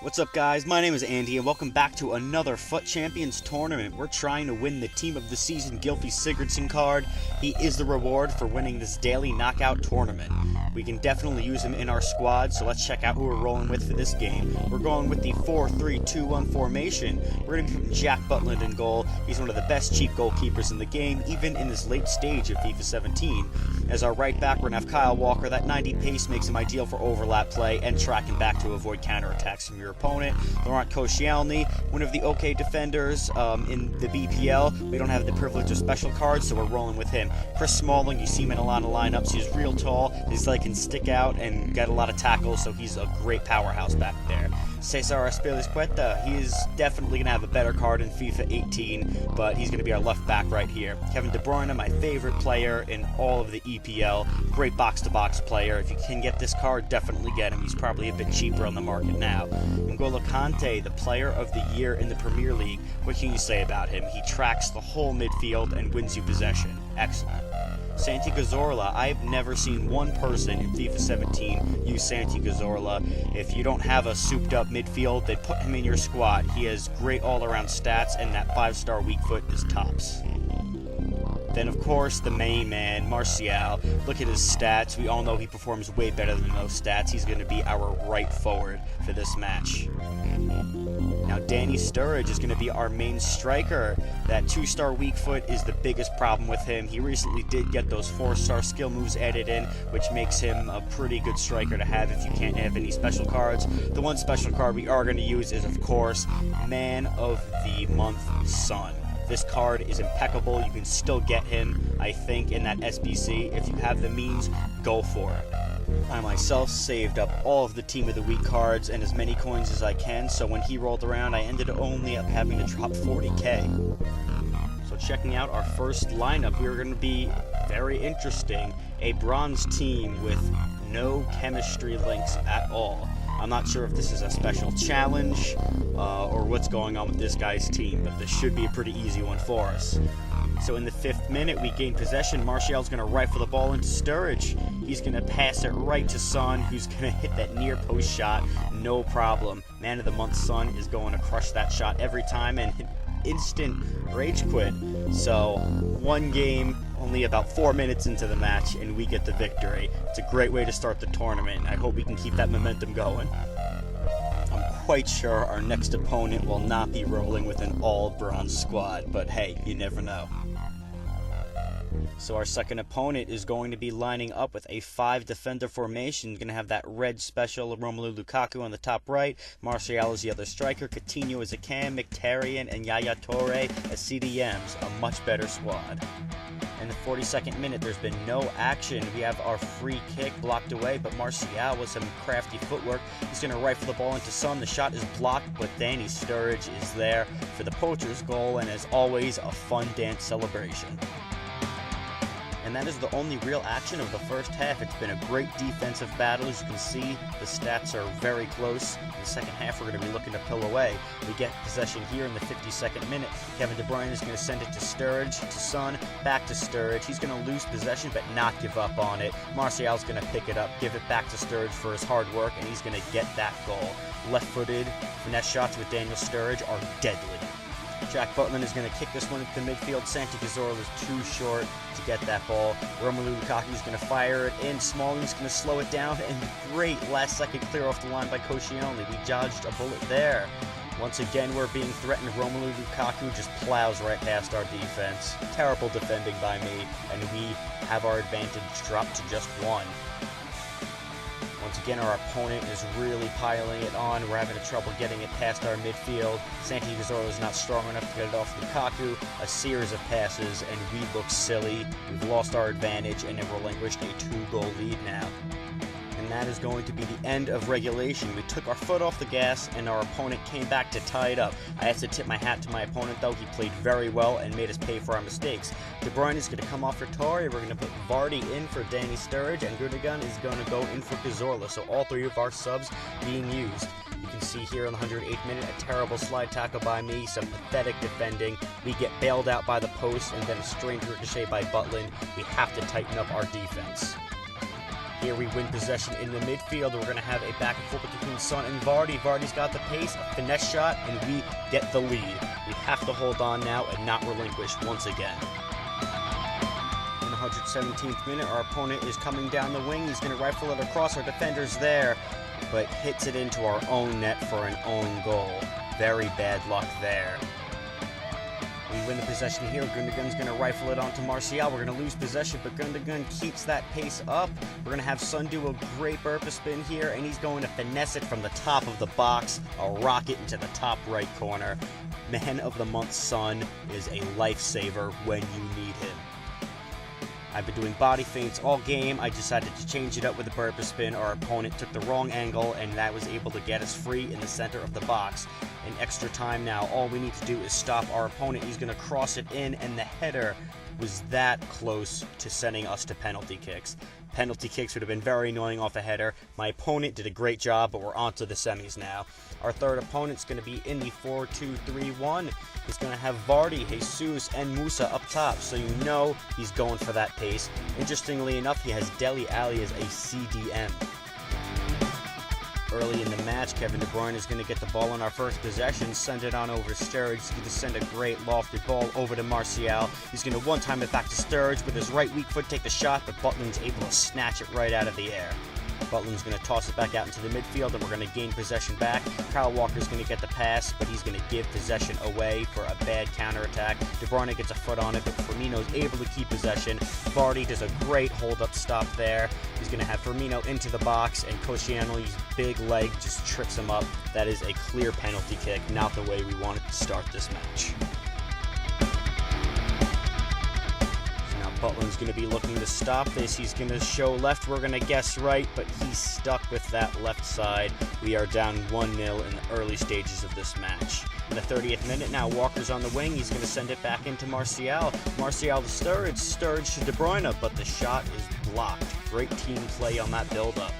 What's up, guys? My name is Andy and welcome back to another FUT Champions tournament. We're trying to win the Team of the Season Gylfi Sigurdsson card. He is the reward for winning this daily knockout tournament. We can definitely use him in our squad, so let's check out who we're rolling with for this game. We're going with the 4-3-2-1 formation. We're going to be putting Jack Butland in goal. He's one of the best cheap goalkeepers in the game, even in this late stage of FIFA 17. As our right back, we're going to have Kyle Walker. That 90 pace makes him ideal for overlap play and tracking back to avoid counterattacks from your opponent. Laurent Koscielny, one of the okay defenders in the BPL. We don't have the privilege of special cards, so we're rolling with him. Chris Smalling, you see him in a lot of lineups. He's real tall. His leg can stick out and get a lot of tackles, so he's a great powerhouse back there. Cesar Azpilicueta, he is definitely going to have a better card in FIFA 18, but he's going to be our left back right here. Kevin De Bruyne, my favorite player in all of the EPL. Great box-to-box player. If you can get this card, definitely get him. He's probably a bit cheaper on the market now. N'Golo Kante, the player of the year in the Premier League. What can you say about him? He tracks the whole midfield and wins you possession. Excellent. Santi Cazorla, I've never seen one person in FIFA 17 use Santi Cazorla. If you don't have a souped-up midfield, then put him in your squad. He has great all-around stats, and that 5-star weak foot is tops. Then, of course, the main man, Martial. Look at his stats. We all know he performs way better than those stats. He's going to be our right forward for this match. Now, Danny Sturridge is going to be our main striker. That 2-star weak foot is the biggest problem with him. He recently did get those 4-star skill moves added in, which makes him a pretty good striker to have if you can't have any special cards. The one special card we are going to use is, of course, Man of the Month Son. This card is impeccable. You can still get him, I think, in that SBC. If you have the means, go for it. I myself saved up all of the Team of the Week cards and as many coins as I can, so when he rolled around, I ended only up having to drop 40k. So checking out our first lineup, we're going to be very interesting. A bronze team with no chemistry links at all. I'm not sure if this is a special challenge or what's going on with this guy's team, but this should be a pretty easy one for us. So in the 5th minute, we gain possession. Martial's going to rifle the ball into Sturridge. He's going to pass it right to Son, who's going to hit that near post shot, no problem. Man of the Month Son is going to crush that shot every time and instant rage quit. So one game, only about 4 minutes into the match, and we get the victory. It's a great way to start the tournament. I hope we can keep that momentum going. I'm quite sure our next opponent will not be rolling with an all-bronze squad, but hey, you never know. So our second opponent is going to be lining up with a 5-defender formation. Going to have that red special Romelu Lukaku on the top right, Martial is the other striker, Coutinho is a cam, Mkhitaryan and Yaya Toure as CDMs. A much better squad. In the 42nd minute, there's been no action. We have our free kick blocked away, but Martial with some crafty footwork, he's going to rifle the ball into Son. The shot is blocked, but Danny Sturridge is there for the poacher's goal, and as always, a fun dance celebration. And that is the only real action of the first half. It's been a great defensive battle. As you can see, the stats are very close. In the second half, we're going to be looking to pull away. We get possession here in the 52nd minute. Kevin De Bruyne is going to send it to Sturridge, to Son, back to Sturridge. He's going to lose possession, but not give up on it. Martial's going to pick it up, give it back to Sturridge for his hard work, and he's going to get that goal. Left-footed finesse shots with Daniel Sturridge are deadly. Jack Butland is going to kick this one into the midfield. Santi Cazorla is too short to get that ball. Romelu Lukaku is going to fire it in. Smalling's going to slow it down. And great last-second clear off the line by Koscielny. We dodged a bullet there. Once again, we're being threatened. Romelu Lukaku just plows right past our defense. Terrible defending by me. And we have our advantage dropped to just 1. Once again, our opponent is really piling it on. We're having trouble getting it past our midfield. Santi Cazorla is not strong enough to get it off Lukaku. A series of passes, and we look silly. We've lost our advantage and have relinquished a 2-goal lead now. And that is going to be the end of regulation. We took our foot off the gas, and our opponent came back to tie it up. I have to tip my hat to my opponent, though. He played very well and made us pay for our mistakes. De Bruyne is going to come off for Toure. We're going to put Vardy in for Danny Sturridge, and Gundogan is going to go in for Cazorla. So all 3 of our subs being used. You can see here in the 108th minute, a terrible slide tackle by me, some pathetic defending. We get bailed out by the post, and then a strange ricochet by Butland. We have to tighten up our defense. Here we win possession in the midfield. We're going to have a back and forth between Son and Vardy. Vardy's got the pace, a finesse shot, and we get the lead. We have to hold on now and not relinquish once again. In the 117th minute, our opponent is coming down the wing. He's going to rifle it across. Our defender's there, but hits it into our own net for an own goal. Very bad luck there. We win the possession here. Gundogan's going to rifle it onto Martial. We're going to lose possession, but Gundogan keeps that pace up. We're going to have Son do a great burpee spin here, and he's going to finesse it from the top of the box, a rocket into the top right corner. Man of the month Son is a lifesaver when you need him. I've been doing body feints all game. I decided to change it up with a burpee spin. Our opponent took the wrong angle, and that was able to get us free in the center of the box. In extra time now, all we need to do is stop our opponent. He's going to cross it in, and the header was that close to sending us to penalty kicks. Penalty kicks would have been very annoying off a header. My opponent did a great job, but we're on to the semis now. Our third opponent's going to be in the 4-2-3-1. He's going to have Vardy, Jesus, and Musa up top, so you know he's going for that pace. Interestingly enough, he has Dele Alli as a CDM. Early in the match, Kevin De Bruyne is going to get the ball on our first possession, send it on over Sturridge. He's going to send a great lofted ball over to Martial. He's going to one-time it back to Sturridge with his right weak foot, take the shot, but Butland's able to snatch it right out of the air. Butland's going to toss it back out into the midfield, and we're going to gain possession back. Kyle Walker's going to get the pass, but he's going to give possession away for a bad counterattack. De Bruyne gets a foot on it, but Firmino's able to keep possession. Vardy does a great hold-up stop there. He's going to have Firmino into the box, and Koscielny's big leg just trips him up. That is a clear penalty kick, not the way we wanted to start this match. Butland's going to be looking to stop this. He's going to show left. We're going to guess right, but he's stuck with that left side. We are down 1-0 in the early stages of this match. In the 30th minute now, Walker's on the wing. He's going to send it back into Martial. Martial to Sturridge. Sturridge to De Bruyne, but the shot is blocked. Great team play on that build-up.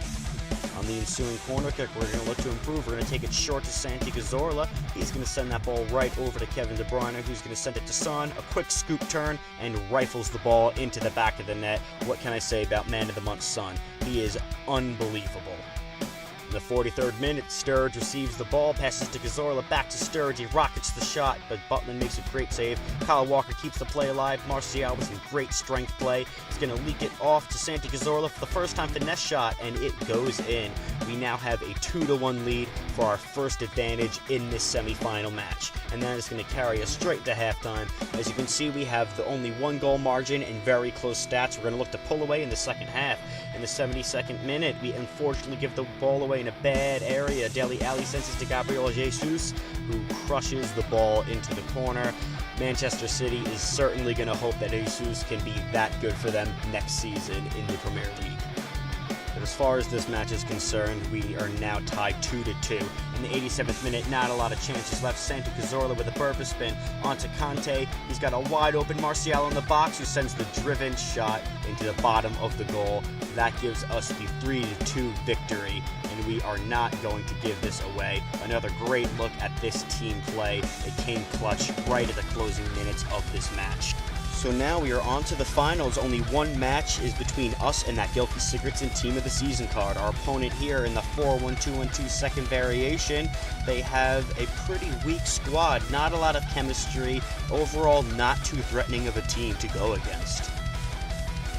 On the ensuing corner kick, we're going to look to improve. We're going to take it short to Santi Cazorla. He's going to send that ball right over to Kevin De Bruyne, who's going to send it to Son. A quick scoop turn and rifles the ball into the back of the net. What can I say about man of the month Son? He is unbelievable. In the 43rd minute, Sturridge receives the ball, passes to Cazorla, back to Sturridge. He rockets the shot, but Butland makes a great save. Kyle Walker keeps the play alive. Martial with some great strength play. He's going to leak it off to Santi Cazorla for the first time finesse shot, and it goes in. We now have a 2-1 lead for our first advantage in this semi-final match, and that is going to carry us straight to halftime. As you can see, we have the only 1-goal margin and very close stats. We're going to look to pull away in the second half. In the 72nd minute, we unfortunately give the ball away in a bad area. Dele Alli sends it to Gabriel Jesus, who crushes the ball into the corner. Manchester City is certainly going to hope that Jesus can be that good for them next season in the Premier League. But as far as this match is concerned, we are now tied 2-2. In the 87th minute, not a lot of chances left. Santi Cazorla with a burpee spin onto Conte. He's got a wide open Martial in the box, who sends the driven shot into the bottom of the goal. That gives us the 3-2 victory, and we are not going to give this away. Another great look at this team play. It came clutch right at the closing minutes of this match. So now we are on to the finals. Only one match is between us and that Gylfi Sigurdsson Team of the Season card. Our opponent here in the 4-1-2-1-2 second variation, they have a pretty weak squad, not a lot of chemistry, overall not too threatening of a team to go against.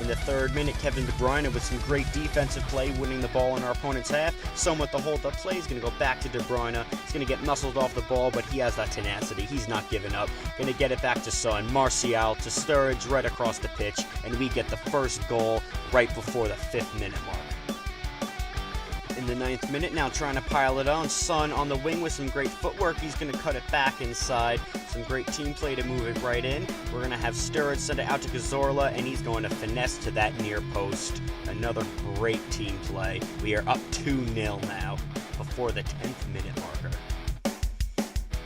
In the 3rd minute, Kevin De Bruyne with some great defensive play, winning the ball in our opponent's half. Son with the hold-up play. He's going to go back to De Bruyne. He's going to get muscled off the ball, but he has that tenacity. He's not giving up. Going to get it back to Son. Martial to Sturridge right across the pitch, and we get the first goal right before the 5th minute mark. In the 9th minute, now trying to pile it on. Son on the wing with some great footwork. He's going to cut it back inside. Some great team play to move it right in. We're going to have Sturridge send it out to Cazorla, and he's going to finesse to that near post. Another great team play. We are up 2-0 now before the 10th minute marker.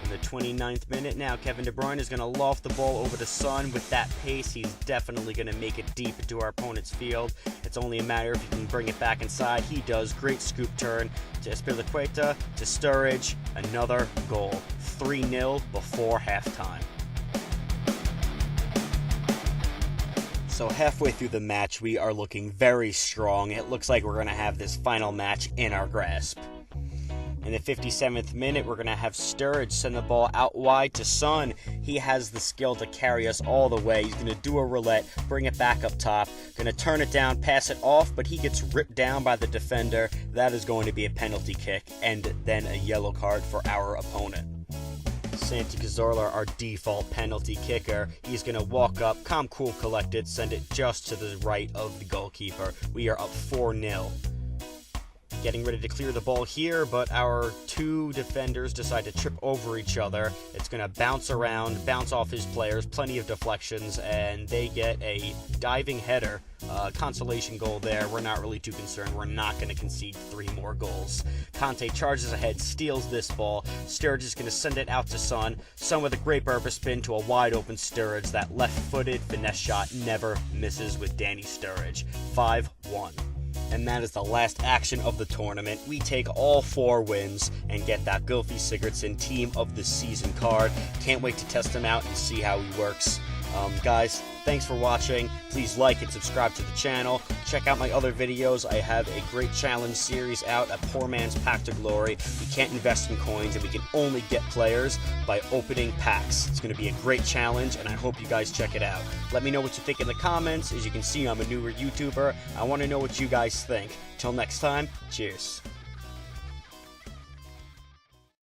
In the 29th minute now, Kevin De Bruyne is going to loft the ball over to Son. With that pace, he's definitely going to make it deep into our opponent's field. It's only a matter if he can bring it back inside. He does. Great scoop turn to Espilicueta, to Sturridge. Another goal. 3-0 before halftime. So halfway through the match, we are looking very strong. It looks like we're going to have this final match in our grasp. In the 57th minute, we're going to have Sturridge send the ball out wide to Son. He has the skill to carry us all the way. He's going to do a roulette, bring it back up top, going to turn it down, pass it off, but he gets ripped down by the defender. That is going to be a penalty kick and then a yellow card for our opponent. Santi Cazorla, our default penalty kicker. He's going to walk up, calm, cool, collected, send it just to the right of the goalkeeper. We are up 4-0. Getting ready to clear the ball here, but our two defenders decide to trip over each other. It's going to bounce around, bounce off his players, plenty of deflections, and they get a diving header. Consolation goal there. We're not really too concerned. We're not going to concede 3 more goals. Conte charges ahead, steals this ball. Sturridge is going to send it out to Son. Son with a great Berba spin to a wide open Sturridge. That left-footed finesse shot never misses with Danny Sturridge. 5-1. And that is the last action of the tournament. We take all 4 wins and get that Gylfi Sigurdsson Team of the Season card. Can't wait to test him out and see how he works. Guys, thanks for watching. Please like and subscribe to the channel. Check out my other videos. I have a great challenge series out, A Poor Man's Pack to Glory. We can't invest in coins, and we can only get players by opening packs. It's going to be a great challenge, and I hope you guys check it out. Let me know what you think in the comments. As you can see, I'm a newer YouTuber. I want to know what you guys think. Till next time, cheers.